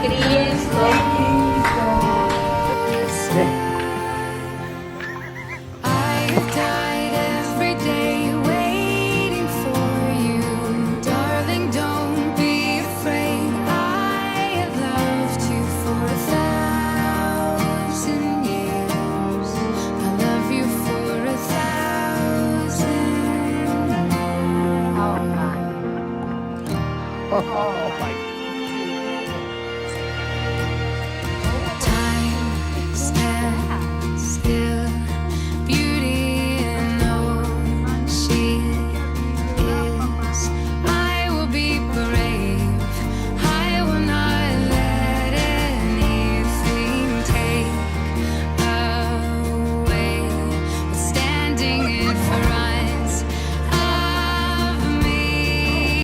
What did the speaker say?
Cristo. I've died every day waiting for you, darling. Don't be afraid. I have loved you for 1,000 years. I love you for 1,000 more. Oh my